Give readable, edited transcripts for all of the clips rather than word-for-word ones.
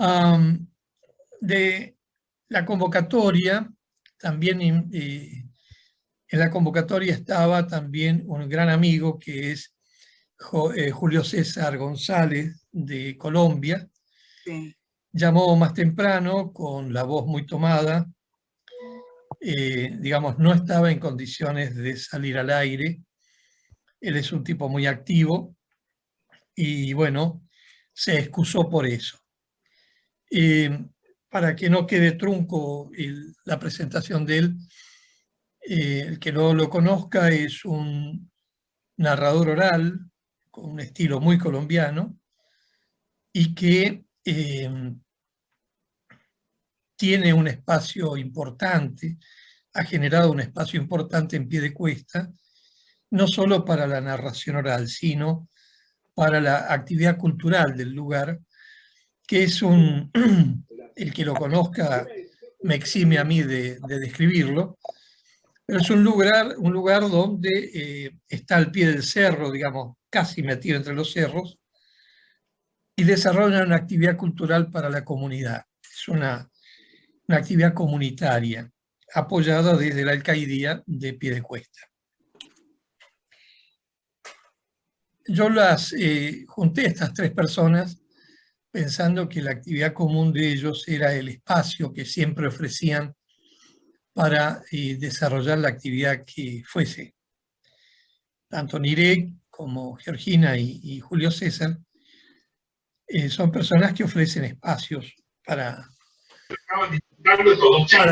Am, de la convocatoria, también en la convocatoria estaba también un gran amigo que es Julio César González de Colombia. Sí. Llamó más temprano con la voz muy tomada, digamos, no estaba en condiciones de salir al aire. Él es un tipo muy activo y bueno, se excusó por eso. Para que no quede trunco la presentación de él, el que no lo conozca es un narrador oral con un estilo muy colombiano y que tiene un espacio importante, ha generado un espacio importante en Piedecuesta, no solo para la narración oral, sino para la actividad cultural del lugar, que es el que lo conozca me exime a mí de describirlo, pero es un lugar donde está al pie del cerro, digamos, casi metido entre los cerros, y desarrolla una actividad cultural para la comunidad. Es una actividad comunitaria, apoyada desde la alcaldía de Piedecuesta. Yo junté a estas tres personas pensando que la actividad común de ellos era el espacio que siempre ofrecían para desarrollar la actividad que fuese. Tanto Nirek como Georgina y Julio César son personas que ofrecen espacios para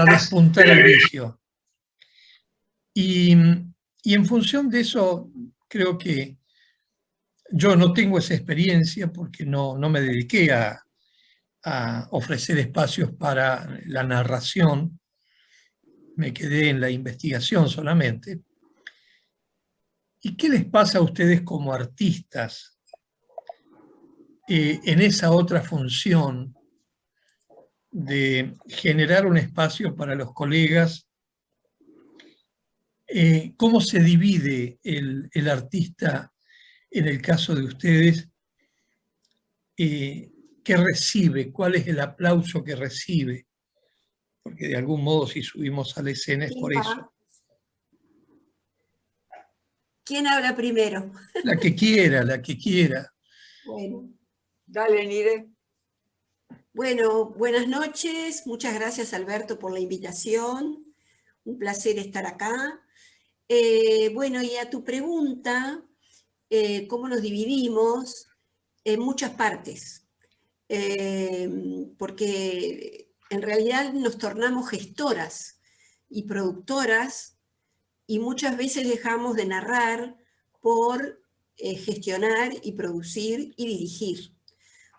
despuntar el vicio. Y en función de eso, creo que yo no tengo esa experiencia porque no me dediqué a ofrecer espacios para la narración, me quedé en la investigación solamente. ¿Y qué les pasa a ustedes como artistas en esa otra función de generar un espacio para los colegas? ¿Cómo se divide el artista en el caso de ustedes? ¿Qué recibe? ¿Cuál es el aplauso que recibe? Porque de algún modo si subimos a la escena es por eso. ¿Quién habla primero? La que quiera, la que quiera. Bueno. Dale, Nire. Bueno, buenas noches. Muchas gracias, Alberto, por la invitación. Un placer estar acá. Bueno, y a tu pregunta, ¿cómo nos dividimos? En muchas partes. Porque en realidad nos tornamos gestoras y productoras y muchas veces dejamos de narrar por gestionar y producir y dirigir.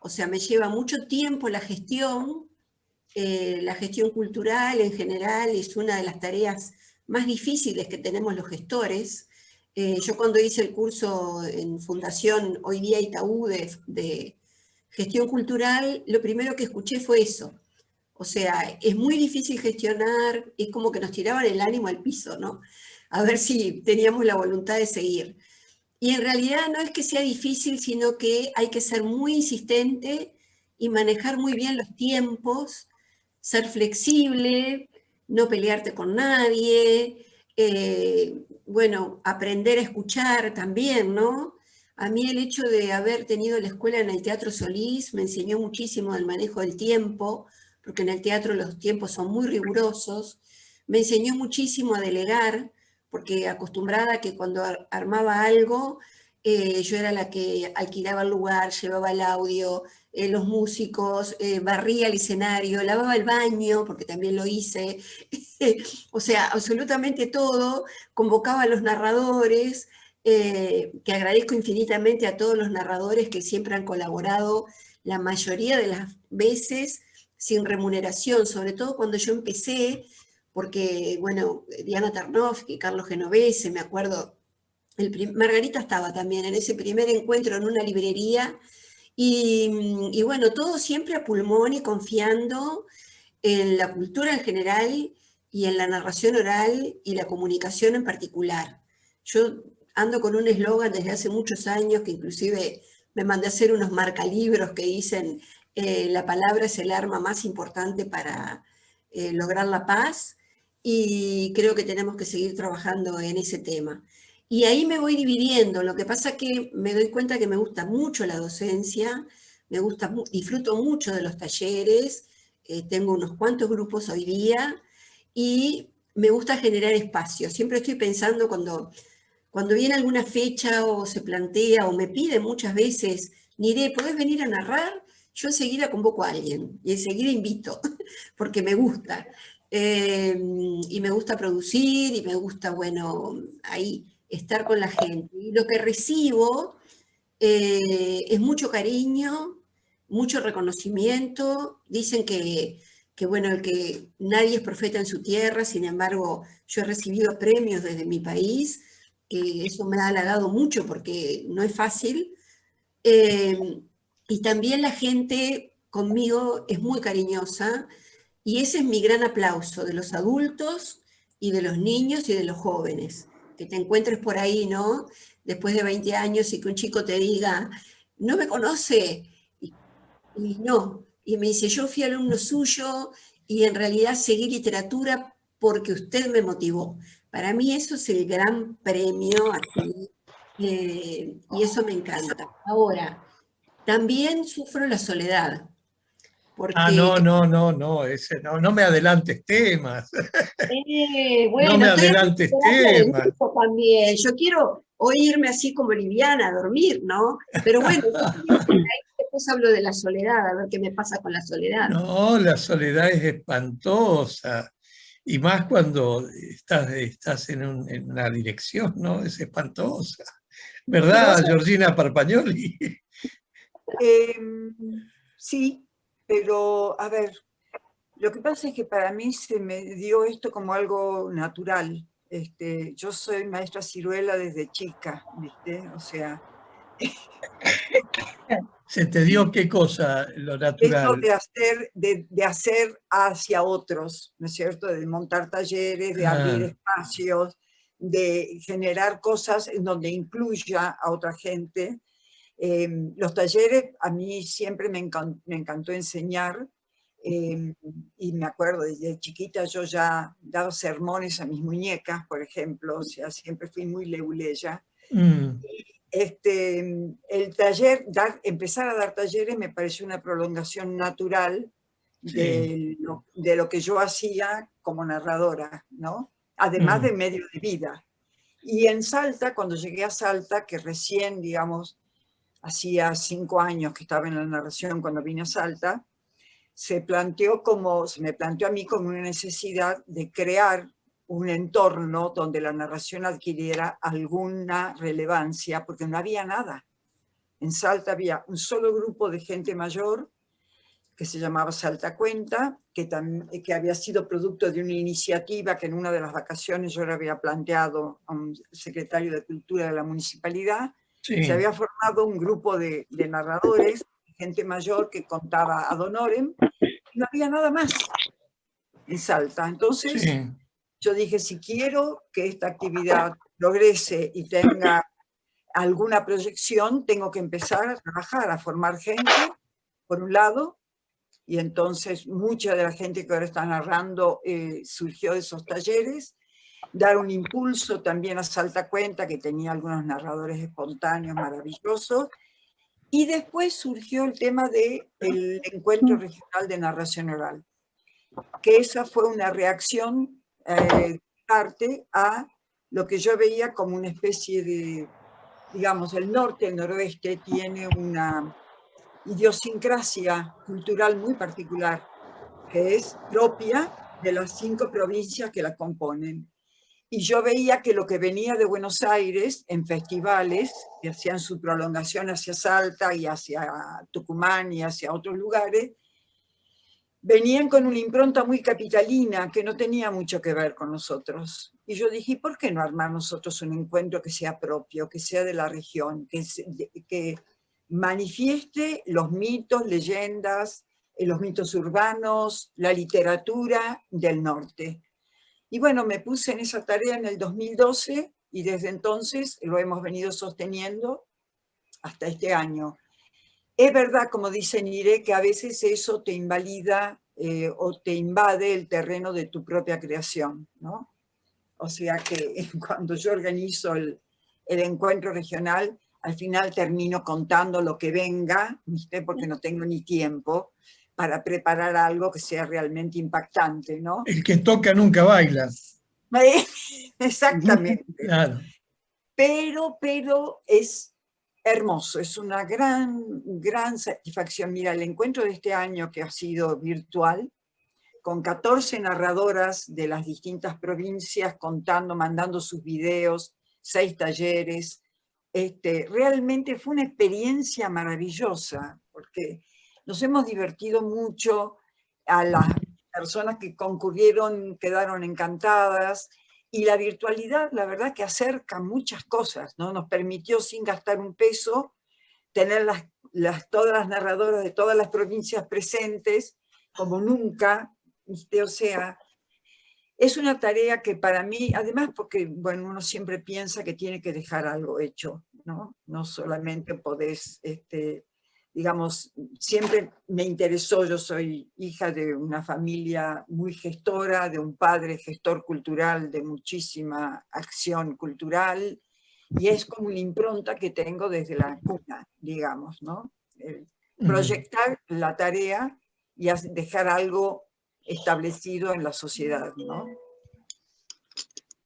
O sea, me lleva mucho tiempo la gestión cultural en general es una de las tareas más difíciles que tenemos los gestores. Yo cuando hice el curso en Fundación Hoy Día Itaú de gestión cultural, lo primero que escuché fue eso. O sea, es muy difícil gestionar, es como que nos tiraban el ánimo al piso, ¿no? A ver si teníamos la voluntad de seguir. Y en realidad no es que sea difícil, sino que hay que ser muy insistente y manejar muy bien los tiempos, ser flexible, no pelearte con nadie, bueno, aprender a escuchar también, ¿no? A mí el hecho de haber tenido la escuela en el Teatro Solís me enseñó muchísimo del manejo del tiempo, porque en el teatro los tiempos son muy rigurosos. Me enseñó muchísimo a delegar, porque acostumbrada a que cuando armaba algo, yo era la que alquilaba el lugar, llevaba el audio, los músicos, barría el escenario, lavaba el baño, porque también lo hice, o sea, absolutamente todo, convocaba a los narradores, que agradezco infinitamente a todos los narradores que siempre han colaborado la mayoría de las veces sin remuneración, sobre todo cuando yo empecé, porque, bueno, Diana Tarnowski, Carlos Genovese, me acuerdo, Margarita estaba también en ese primer encuentro en una librería, y bueno, todo siempre a pulmón y confiando en la cultura en general y en la narración oral y la comunicación en particular. Yo ando con un eslogan desde hace muchos años que inclusive me mandé a hacer unos marcalibros que dicen La palabra es el arma más importante para lograr la paz y creo que tenemos que seguir trabajando en ese tema. Y ahí me voy dividiendo. Lo que pasa es que me doy cuenta que me gusta mucho la docencia, disfruto mucho de los talleres, tengo unos cuantos grupos hoy día y me gusta generar espacio. Siempre estoy pensando cuando viene alguna fecha o se plantea o me pide muchas veces, Nire, ¿podés venir a narrar? Yo enseguida convoco a alguien y enseguida invito, porque me gusta. Y me gusta producir y me gusta, bueno, ahí estar con la gente. Y lo que recibo es mucho cariño, mucho reconocimiento. Dicen que, bueno, el que nadie es profeta en su tierra, sin embargo, yo he recibido premios desde mi país, que eso me ha halagado mucho porque no es fácil. Y también la gente conmigo es muy cariñosa y ese es mi gran aplauso de los adultos y de los niños y de los jóvenes. Que te encuentres por ahí, ¿no? Después de 20 años y que un chico te diga, no me conoce, y no. Y me dice, yo fui alumno suyo y en realidad seguí literatura porque usted me motivó. Para mí eso es el gran premio aquí, y eso me encanta. Ahora, también sufro la soledad, Ah, porque, no, no, no, no, no me adelantes temas, no bueno, me estoy en adelantes terapia de temas. grupo también. Yo quiero oírme así como liviana, a dormir, ¿no? Pero bueno, yo sigo por ahí, después hablo de la soledad, a ver qué me pasa con la soledad. No, la soledad es espantosa. Y más cuando estás en una dirección, ¿no? Es espantosa. Pero vos ¿Verdad, sabés, Georgina Parpagnoli? sí, pero a ver, lo que pasa es que para mí se me dio esto como algo natural. Yo soy maestra ciruela desde chica, ¿viste? O sea, ¿Se te dio qué cosa lo esto natural? de hacer hacia otros, ¿no es cierto? De montar talleres, de abrir Ah, espacios, de generar cosas en donde incluya a otra gente. Los talleres a mí siempre me encantó enseñar, y me acuerdo, desde chiquita yo ya daba sermones a mis muñecas, por ejemplo, o sea, siempre fui muy leguleya. mm, El taller, empezar a dar talleres me pareció una prolongación natural sí. de lo que yo hacía como narradora, ¿no? Además de Mm, medio de vida. Y en Salta, cuando llegué a Salta, que recién, digamos, hacía 5 años que estaba en la narración cuando vine a Salta, se me planteó a mí como una necesidad de crear un entorno donde la narración adquiriera alguna relevancia, porque no había nada. En Salta había un solo grupo de gente mayor que se llamaba Salta Cuenta, que había sido producto de una iniciativa que en una de las vacaciones yo le había planteado a un secretario de Cultura de la municipalidad. Se sí, había formado un grupo de narradores, gente mayor que contaba ad honorem, y no había nada más en Salta. Entonces sí. yo dije, si quiero que esta actividad progrese y tenga alguna proyección, tengo que empezar a trabajar, a formar gente, por un lado, y entonces mucha de la gente que ahora está narrando surgió de esos talleres, dar un impulso también a Salta Cuenta, que tenía algunos narradores espontáneos maravillosos, y después surgió el tema del Encuentro Regional de Narración Oral, que esa fue una reacción parte a lo que yo veía como una especie de, digamos, el norte, el noroeste tiene una idiosincrasia cultural muy particular, que es propia de las 5 provincias que la componen. Y yo veía que lo que venía de Buenos Aires en festivales, que hacían su prolongación hacia Salta y hacia Tucumán y hacia otros lugares, venían con una impronta muy capitalina que no tenía mucho que ver con nosotros. Y yo dije, ¿por qué no armar nosotros un encuentro que sea propio, que sea de la región, que manifieste los mitos, leyendas, los mitos urbanos, la literatura del norte? Y bueno, me puse en esa tarea en el 2012 y desde entonces lo hemos venido sosteniendo hasta este año. Es verdad, como dice Nire, que a veces eso te invalida o te invade el terreno de tu propia creación, ¿no? O sea que cuando yo organizo el encuentro regional, al final termino contando lo que venga, ¿viste? Porque no tengo ni tiempo para preparar algo que sea realmente impactante, ¿no? El que toca nunca baila. Exactamente. Claro. Pero es hermoso, es una gran satisfacción. Mira, el encuentro de este año que ha sido virtual, con 14 narradoras de las distintas provincias contando, mandando sus videos, 6 talleres. Realmente fue una experiencia maravillosa, porque nos hemos divertido mucho, a las personas que concurrieron quedaron encantadas, y la virtualidad, la verdad que acerca muchas cosas, ¿no? Nos permitió, sin gastar un peso, tener todas las narradoras de todas las provincias presentes, como nunca, ¿viste? O sea, es una tarea que para mí, además porque, bueno, uno siempre piensa que tiene que dejar algo hecho, ¿no? No solamente podés, digamos, siempre me interesó, yo soy hija de una familia muy gestora, de un padre gestor cultural, de muchísima acción cultural, y es como una impronta que tengo desde la cuna, digamos, ¿no? Proyectar la tarea y dejar algo establecido en la sociedad, ¿no?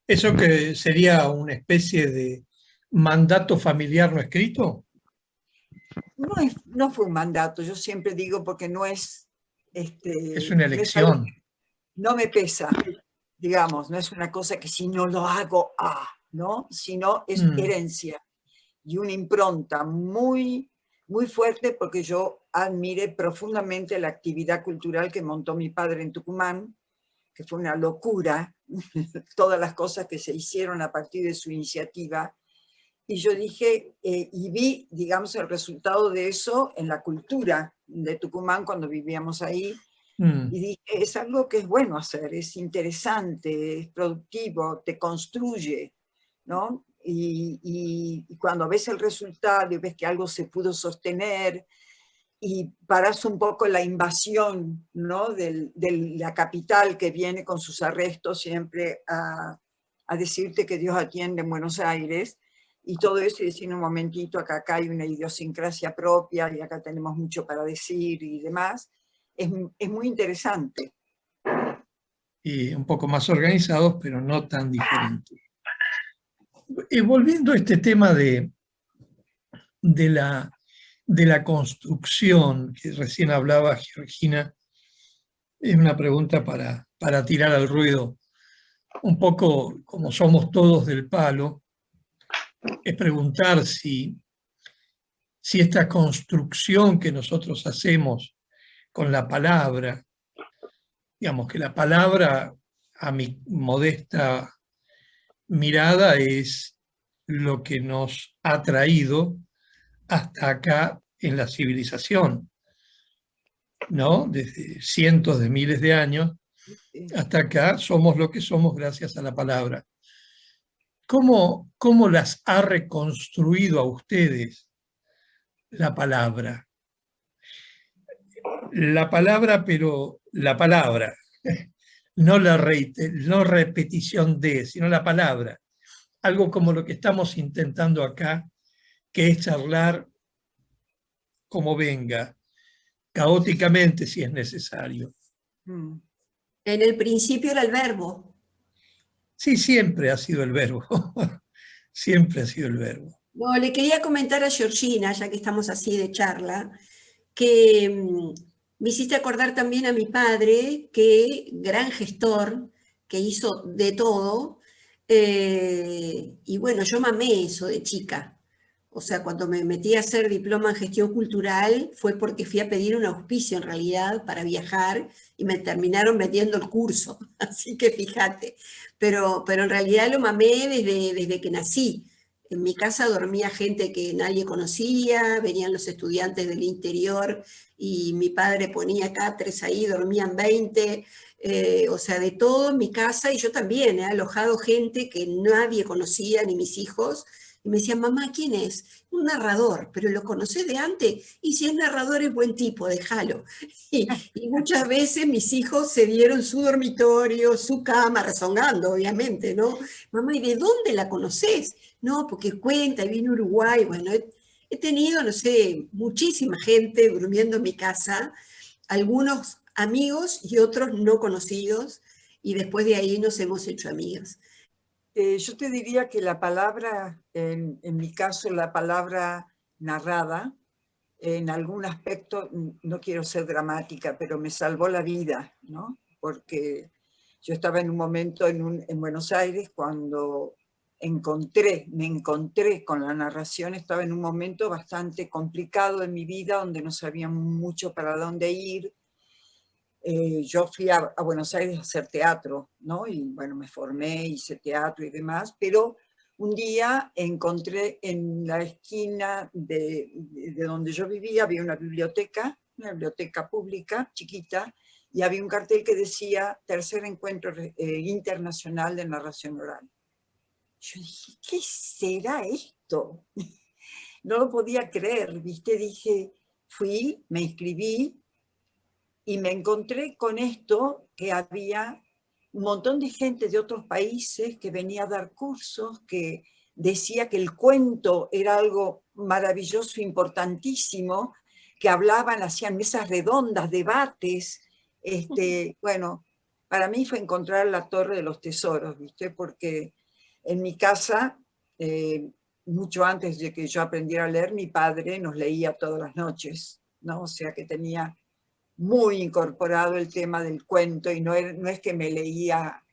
¿Eso que sería una especie de mandato familiar no escrito? No fue un mandato, yo siempre digo, porque no es, Es una no es algo elección. que no me pesa, digamos, no es una cosa que si no lo hago, ¿no? Sino es herencia y una impronta muy, muy fuerte, porque yo admiré profundamente la actividad cultural que montó mi padre en Tucumán, que fue una locura, todas las cosas que se hicieron a partir de su iniciativa. Y yo dije, y vi, digamos, el resultado de eso en la cultura de Tucumán cuando vivíamos ahí, y dije, es algo que es bueno hacer, es interesante, es productivo, te construye, ¿no? Y cuando ves el resultado y ves que algo se pudo sostener, y paras un poco la invasión, ¿no? de la capital, que viene con sus arrestos siempre a decirte que Dios atiende en Buenos Aires, y todo eso, y decir un momentito, acá hay una idiosincrasia propia, y acá tenemos mucho para decir y demás, es muy interesante. Y un poco más organizados, pero no tan diferentes. Y volviendo a este tema de la construcción que recién hablaba Georgina, es una pregunta para tirar al ruedo. Un poco como somos todos del palo, es preguntar si esta construcción que nosotros hacemos con la palabra, digamos que la palabra, a mi modesta mirada, es lo que nos ha traído hasta acá en la civilización, ¿no? Desde cientos de miles de años hasta acá somos lo que somos gracias a la palabra. ¿Cómo las ha reconstruido a ustedes la palabra? La palabra, pero la palabra, no no repetición de, sino la palabra. Algo como lo que estamos intentando acá, que es charlar como venga, caóticamente si es necesario. En el principio era el verbo. Sí, siempre ha sido el verbo. Siempre ha sido el verbo. No, le quería comentar a Georgina, ya que estamos así de charla, que me hiciste acordar también a mi padre, que gran gestor, que hizo de todo, y bueno, yo mamé eso de chica. O sea, cuando me metí a hacer diploma en gestión cultural fue porque fui a pedir un auspicio en realidad para viajar y me terminaron metiendo el curso, así que fíjate. Pero en realidad lo mamé desde que nací. En mi casa dormía gente que nadie conocía, venían los estudiantes del interior y mi padre ponía catres ahí, dormían 20, o sea, de todo en mi casa, y yo también he alojado gente que nadie conocía, ni mis hijos, Y me decían, mamá, ¿quién es? Un narrador, pero ¿lo conocés de antes? Y si es narrador es buen tipo, déjalo. Y muchas veces mis hijos se dieron su dormitorio, su cama, rezongando, obviamente, ¿no? Mamá, ¿y de dónde la conocés? No, porque cuenta, y vino a Uruguay. Bueno, he tenido, no sé, muchísima gente durmiendo en mi casa, algunos amigos y otros no conocidos, y después de ahí nos hemos hecho amigas. Yo te diría que la palabra, en mi caso, la palabra narrada, en algún aspecto, no quiero ser dramática, pero me salvó la vida, ¿no? Porque yo estaba en un momento en Buenos Aires cuando me encontré con la narración, estaba en un momento bastante complicado en mi vida, donde no sabía mucho para dónde ir. Yo fui a Buenos Aires a hacer teatro, ¿no? Y bueno, me formé, hice teatro y demás, pero un día encontré en la esquina de donde yo vivía, había una biblioteca pública, chiquita, y había un cartel que decía Tercer Encuentro Internacional de Narración Oral. Yo dije, ¿qué será esto? No lo podía creer, ¿viste? Dije, fui, me inscribí, y me encontré con esto, que había un montón de gente de otros países que venía a dar cursos, que decía que el cuento era algo maravilloso, importantísimo, que hablaban, hacían mesas redondas, debates. Bueno, para mí fue encontrar la Torre de los Tesoros, ¿viste? Porque en mi casa, mucho antes de que yo aprendiera a leer, mi padre nos leía todas las noches, ¿no? O sea que tenía muy incorporado el tema del cuento, y no es que me leía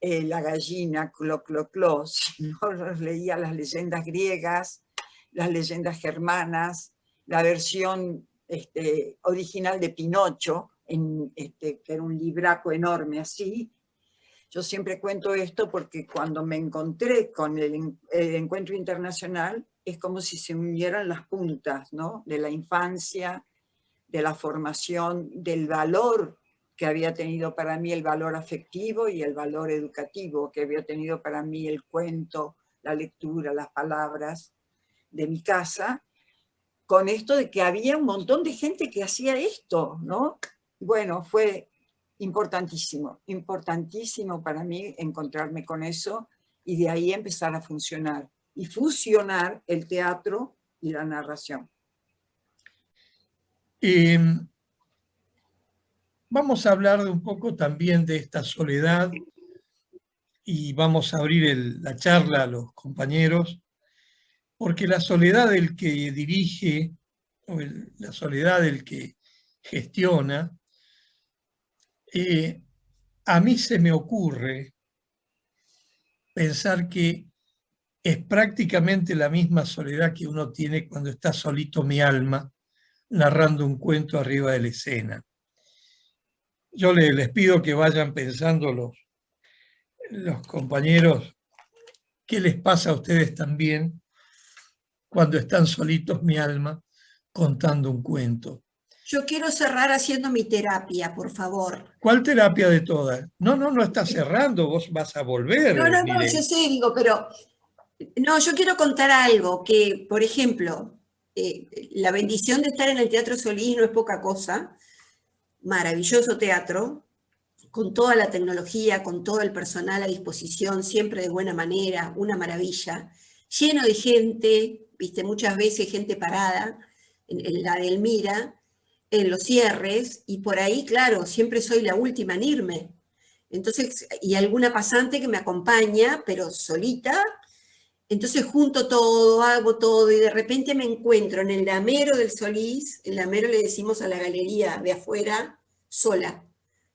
la gallina, clo, clo, clo, sino leía las leyendas griegas, las leyendas germanas, la versión original de Pinocho, que era un libraco enorme así. Yo siempre cuento esto porque cuando me encontré con el encuentro internacional, es como si se unieran las puntas, ¿no? De la infancia, de la formación, del valor que había tenido para mí, el valor afectivo y el valor educativo que había tenido para mí el cuento, la lectura, las palabras de mi casa, con esto de que había un montón de gente que hacía esto, ¿no? Bueno, fue importantísimo, importantísimo para mí encontrarme con eso, y de ahí empezar a funcionar y fusionar el teatro y la narración. Vamos a hablar de un poco también de esta soledad, y vamos a abrir la charla a los compañeros, porque la soledad del que dirige, o la soledad del que gestiona, a mí se me ocurre pensar que es prácticamente la misma soledad que uno tiene cuando está solito mi alma, narrando un cuento arriba de la escena. Yo les pido que vayan pensando los compañeros qué les pasa a ustedes también cuando están solitos mi alma contando un cuento. Yo quiero cerrar haciendo mi terapia, por favor. ¿Cuál terapia de todas? No está cerrando, vos vas a volver. No, yo sé, digo, pero no, yo quiero contar algo, que, por ejemplo, la bendición de estar en el Teatro Solís no es poca cosa, maravilloso teatro, con toda la tecnología, con todo el personal a disposición, siempre de buena manera, una maravilla, lleno de gente, viste, muchas veces gente parada, en la de Elmira, en los cierres, y por ahí, claro, siempre soy la última en irme. Entonces, y alguna pasante que me acompaña, pero solita. Entonces junto todo, hago todo, y de repente me encuentro en el Lamero del Solís, el Lamero le decimos a la galería de afuera, sola,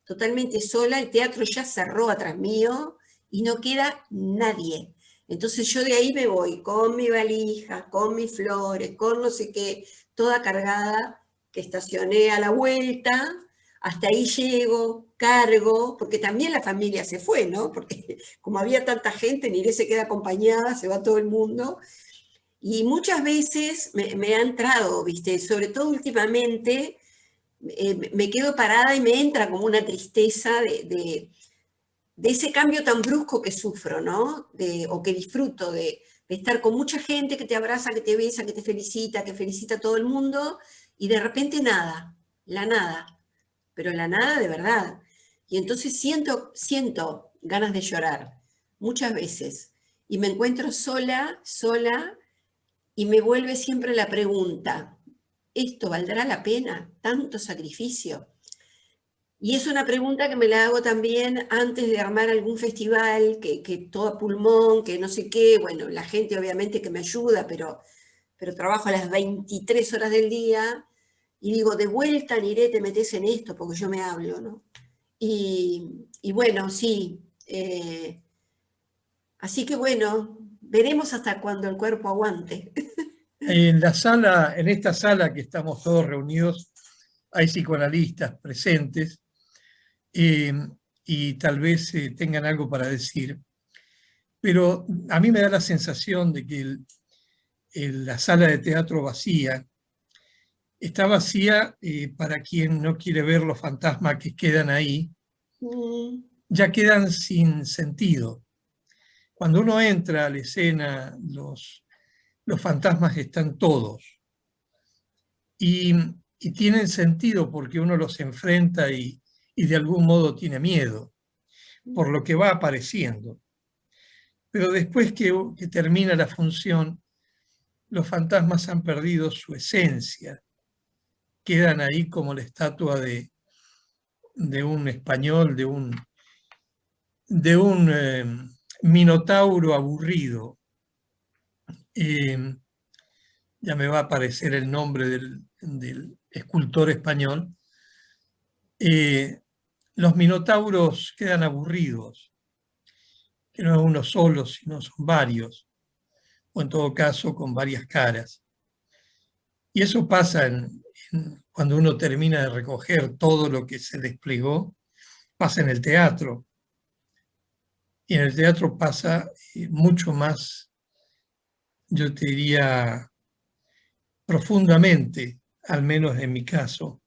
totalmente sola, el teatro ya cerró atrás mío y no queda nadie. Entonces yo de ahí me voy con mi valija, con mis flores, con no sé qué, toda cargada, que estacioné a la vuelta, hasta ahí llego, cargo, porque también la familia se fue, ¿no? Porque como había tanta gente, Niré se queda acompañada, se va todo el mundo. Y muchas veces me ha entrado, ¿viste? Sobre todo últimamente, me quedo parada y me entra como una tristeza de ese cambio tan brusco que sufro, ¿no? O que disfruto de estar con mucha gente que te abraza, que te besa, que te felicita, que felicita a todo el mundo, y de repente nada, la nada, pero la nada de verdad. Y entonces siento ganas de llorar, muchas veces, y me encuentro sola, y me vuelve siempre la pregunta, ¿esto valdrá la pena? ¿Tanto sacrificio? Y es una pregunta que me la hago también antes de armar algún festival, que todo a pulmón, que no sé qué, bueno, la gente obviamente que me ayuda, pero trabajo a las 23 horas del día, y digo, de vuelta, Niré, te metes en esto, porque yo me hablo, ¿no? Y bueno, sí, así que bueno, veremos hasta cuando el cuerpo aguante. En esta sala que estamos todos reunidos, hay psicoanalistas presentes eh, y tal vez tengan algo para decir, pero a mí me da la sensación de que la sala de teatro vacía está vacía para quien no quiere ver los fantasmas que quedan ahí, Mm, ya quedan sin sentido. Cuando uno entra a la escena, los fantasmas están todos y, y tienen sentido porque uno los enfrenta y de algún modo tiene miedo por lo que va apareciendo. Pero después que termina la función, los fantasmas han perdido su esencia, quedan ahí como la estatua de un español, de un minotauro aburrido. Eh, ya me va a aparecer el nombre del escultor español. Los minotauros quedan aburridos, que no es uno solo, sino son varios, o en todo caso con varias caras. Y eso pasa cuando uno termina de recoger todo lo que se desplegó, pasa en el teatro. Y en el teatro pasa mucho más, yo te diría, profundamente, al menos en mi caso,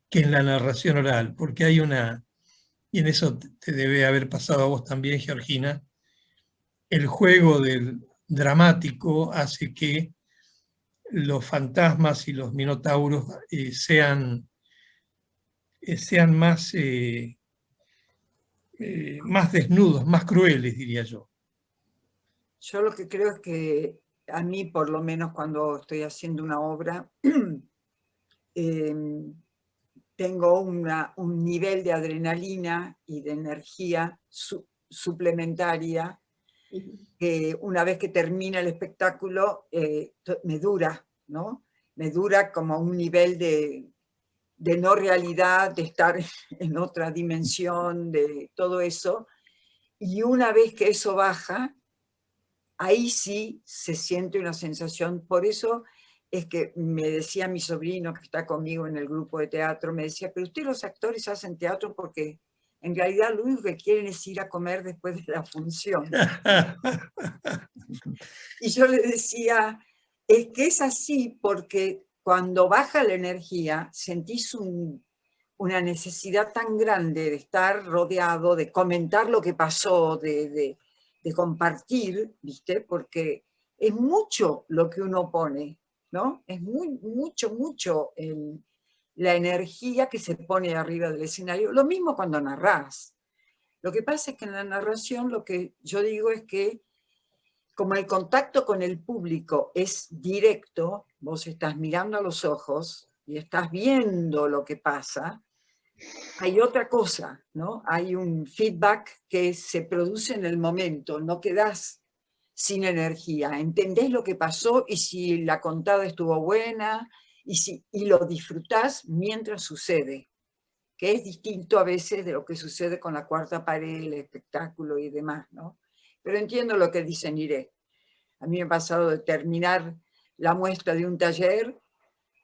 que en la narración oral, porque hay y en eso te debe haber pasado a vos también, Georgina, el juego del dramático hace que los fantasmas y los minotauros sean más desnudos, más crueles, diría yo. Yo lo que creo es que a mí, por lo menos cuando estoy haciendo una obra, tengo un nivel de adrenalina y de energía suplementaria que una vez que termina el espectáculo me dura, ¿no? Me dura como un nivel de no realidad, de estar en otra dimensión, de todo eso. Y una vez que eso baja, ahí sí se siente una sensación. Por eso es que me decía mi sobrino que está conmigo en el grupo de teatro, me decía, pero ustedes los actores hacen teatro porque en realidad lo único que quieren es ir a comer después de la función. Y yo le decía, es que es así porque cuando baja la energía sentís una necesidad tan grande de estar rodeado, de comentar lo que pasó, de compartir, ¿viste? Porque es mucho lo que uno pone, ¿no? Es mucho la energía que se pone arriba del escenario. Lo mismo cuando narrás. Lo que pasa es que en la narración lo que yo digo es que como el contacto con el público es directo, vos estás mirando a los ojos y estás viendo lo que pasa, hay otra cosa, ¿no? Hay un feedback que se produce en el momento, no quedás sin energía, entendés lo que pasó y si la contada estuvo buena y lo disfrutás mientras sucede, que es distinto a veces de lo que sucede con la cuarta pared, el espectáculo y demás, ¿no? Pero entiendo lo que dice Niré. A mí me ha pasado de terminar la muestra de un taller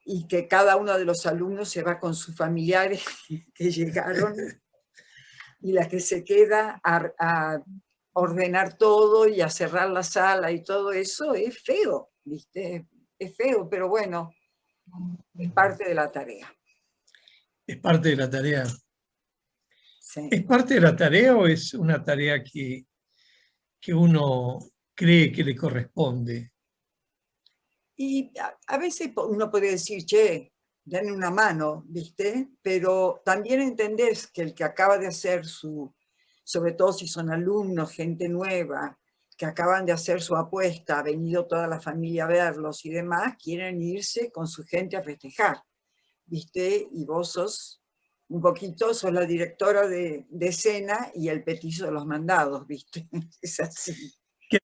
y que cada uno de los alumnos se va con sus familiares que llegaron y la que se queda a ordenar todo y a cerrar la sala y todo eso es feo, ¿viste? Es feo, pero bueno, es parte de la tarea. ¿Es parte de la tarea? Sí. ¿Es parte de la tarea o es una tarea que uno cree que le corresponde. Y a veces uno puede decir, che, denle una mano, ¿viste? Pero también entendés que el que acaba de hacer sobre todo si son alumnos, gente nueva, que acaban de hacer su apuesta, ha venido toda la familia a verlos y demás, quieren irse con su gente a festejar, ¿viste? Y vos sos la directora de escena y el petizo de los mandados, ¿viste? Es así.